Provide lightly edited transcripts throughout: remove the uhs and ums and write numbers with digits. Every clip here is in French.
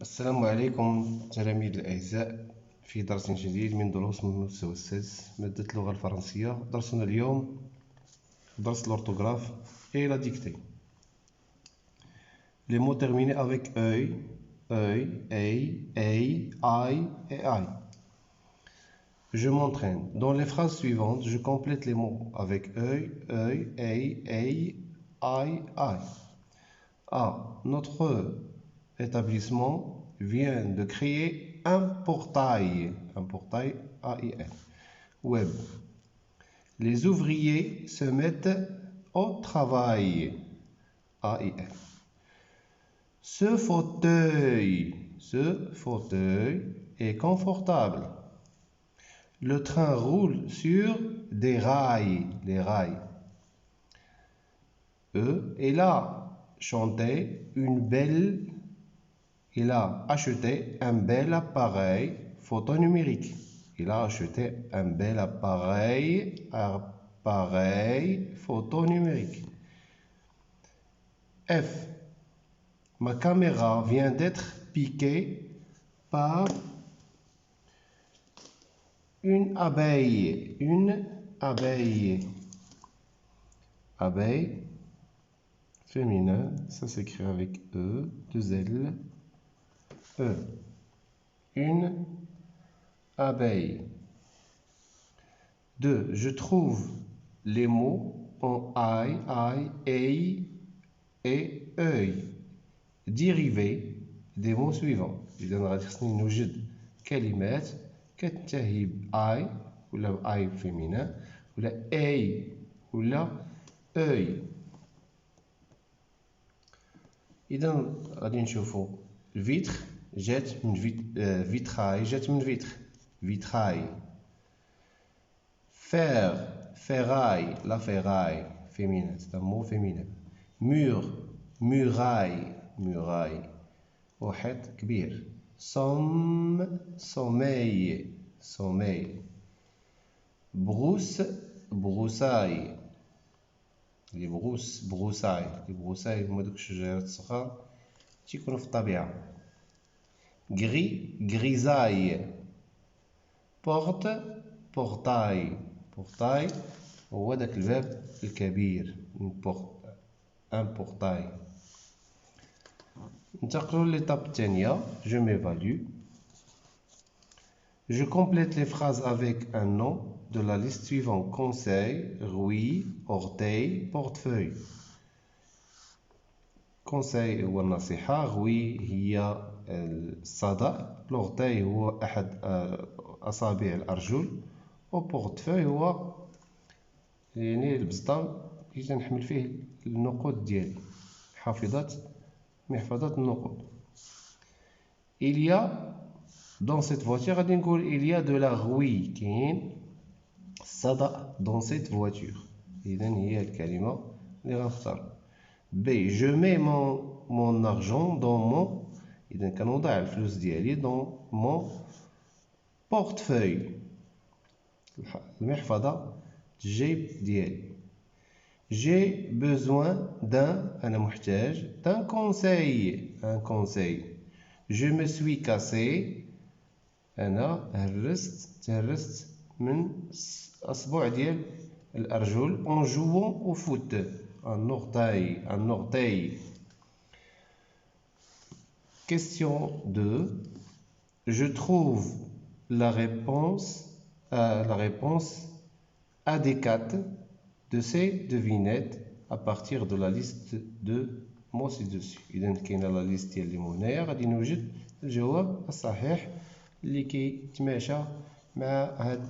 السلام عليكم تلاميذ الأعزاء في درس جديد من دروس المستوى السادس مادة اللغة الفرنسية. درسنا اليوم درس l'orthographe et la dictée. Les mots terminés avec œil, ei, ai et ai. Je m'entraîne. Dans les phrases suivantes, je complète les mots avec œil, ei, ai. Notre établissement vient de créer un portail AIN, web. Les ouvriers se mettent au travail AIN. Ce fauteuil est confortable. Le train roule sur des rails, les rails. Il a acheté un bel appareil photonumérique. Il a acheté un bel appareil photonumérique. F. Ma caméra vient d'être piquée par une abeille. Abeille féminin, ça s'écrit avec E, 2 L, E. Une abeille. 2. Je trouve les mots en ai, ei et œil dérivés des mots suivants. إذا غادي خصني نوجد كلمات كتنتهي ب I ولا I féminin ولا ei ولا œil. إذا غادي نشوفوا الفيتر جات من فيتراي جات من فيتر vitrail. Fer, ferraille, la ferraille féminin, c'est un mot féminin. Mur, muraille. وحيط كبير. Sommeil. Brousse, broussaille. Les broussailles هما دوك الشجيرات الصغار تيكونوا في الطبيعة. Gris, grisaille. Porte, portail هو داك الباب الكبير. un portail. ننتقلوا للإيطاب الثانية. Je m'évalue. Je complète les phrases avec un nom de la liste suivante: conseil, rouille, orteil, portefeuille. conseil هو النصيحة، rouille هي الصدى، l'orteil هو أحد أصابع الأرجل، وبورتفوي هو يعني البزطام اللي تنحمل فيه النقود ديالي، محفظة النقود. Il y a dans cette voiture غادي نقول il y a de la rouille، كاين الصدى dans cette voiture. إذا هي الكلمة اللي غنختار. B. Je mets mon argent dans mon، إذا كنوضع الفلوس ديالي dans mon portefeuille، المحفظة الجيب ديالي. J'ai besoin أنا محتاج d'un conseil. Je me suis cassé، أنا تهرست من أصبع ديال الأرجل en jouant au foot. Un orteil. Question 2. Je trouve la réponse adéquate de ces devinettes à partir de la liste de mots ci-dessus. إذا كاينه لا ليست ديال لي مو هنايا غادي نوجد الجواب الصحيح اللي كيتماشى مع هاد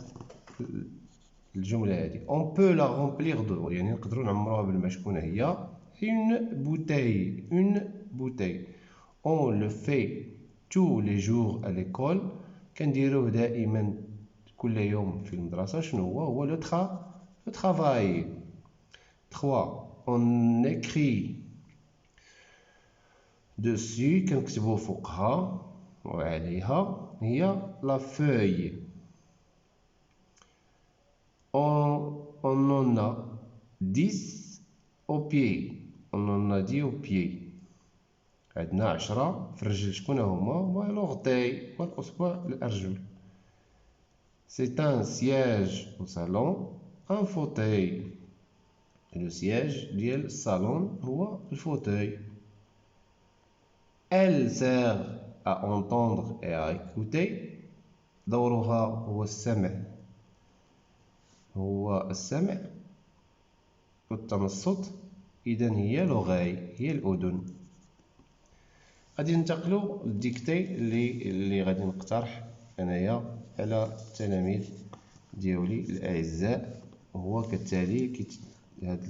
الجملة هذه. On peut la remplir d'eau، يعني نقدروا نعمروها بالماء. شكون هي؟ une bouteille. On le fait tous les jours à l'école، كنديروه دائما كل يوم في المدرسة. شنو هو le travail. 3. On écrit dessus، كنكتبوا فوقها وعليها، هي la feuille. On en a 10 au pied. On en a 10 au pied. عندنا 10 في الرجل. شكون هما لوغتاي والأصبع الأرجل. C'est un siège au salon, un fauteuil. Le siège ديال الصالون هو الفوتوي. Elle sert à entendre et à écouter. دورها هو السمع والتنصت. إذا هي لوغاي، هي الأذن. غادي ننتقلوا للديكتي اللي غادي نقترح انايا على التلاميذ ديالي الاعزاء. هو كالتالي. هاد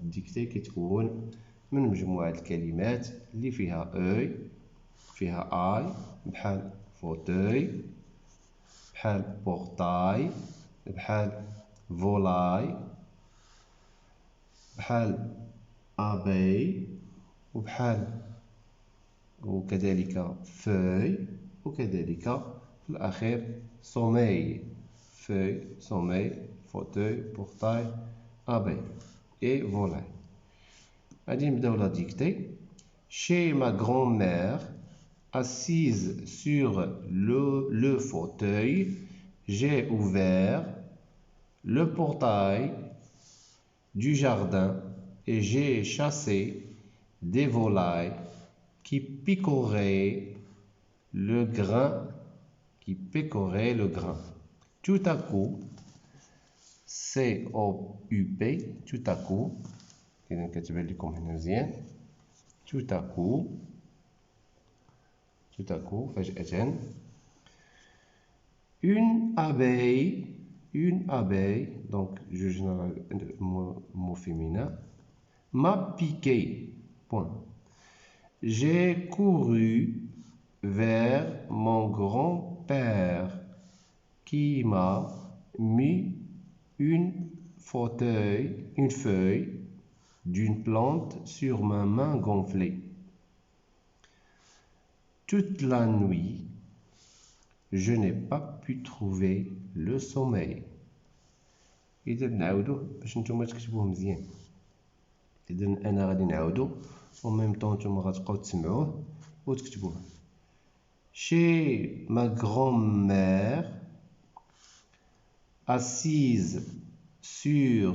الديكتي كيتكون من مجموعه الكلمات اللي فيها اوي، فيها اي، بحال فوتوي، بحال بورتاي، بحال فولاي، بحال ابي، وكذلك فeuille، وكذلك في الأخير sommeil. feuille، sommeil، fauteuil، portail، abeille et volaille. غادي نبداو لا ديكتي. Chez ma grand-mère, assise sur le fauteuil, j'ai ouvert le portail du jardin et j'ai chassé des volailles qui picoraient le grain. Tout à coup, COUP, tout à coup, إذا كتبان لكم هنا مزيان. tout à coup فجأة. Une abeille, donc je général mot féminin, m'a piqué. Point. J'ai couru vers mon grand-père qui m'a mis une feuille d'une plante sur ma main gonflée. Toute la nuit, je n'ai pas pu trouver le sommeil. إذا نعاودوه باش نتوما تكتبوه مزيان. إذا أنا غادي نعاودو وميم طون نتوما غتبقاو تسمعوه وتكتبوه. Chez ma grand-mère, assise sur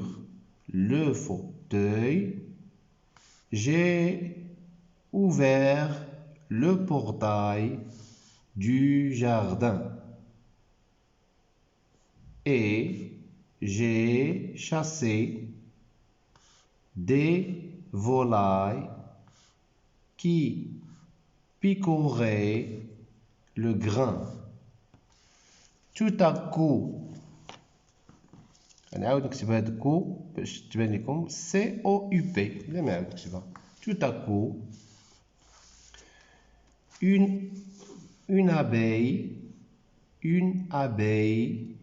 le fauteuil, j'ai ouvert le portail du jardin et j'ai chassé des volailles qui picoraient le grain. Tout à coup, نعاود نكتب هاد كو باش تبان لكم COUP. لا ما عاود نكتبها. Tout à coup, une abeille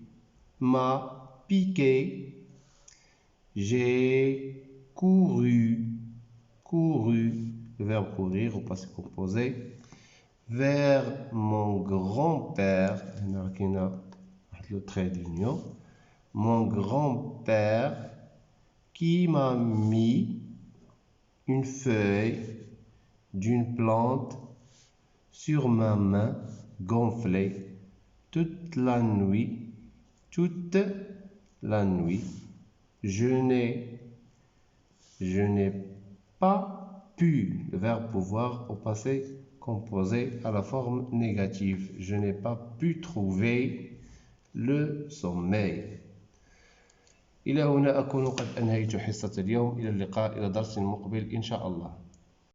m'a piqué. J'ai couru, le verbe courir au passé composé, vers mon grand-père. Le trait d'union. Mon grand-père qui m'a mis une feuille d'une plante sur ma main gonflée. Toute la nuit, je n'ai pas pu, le verbe pouvoir au passé composé à la forme négative. Je n'ai pas pu trouver le sommeil. إلى هنا أكون قد أنهيت حصة اليوم. إلى اللقاء إلى درس مقبل إن شاء الله.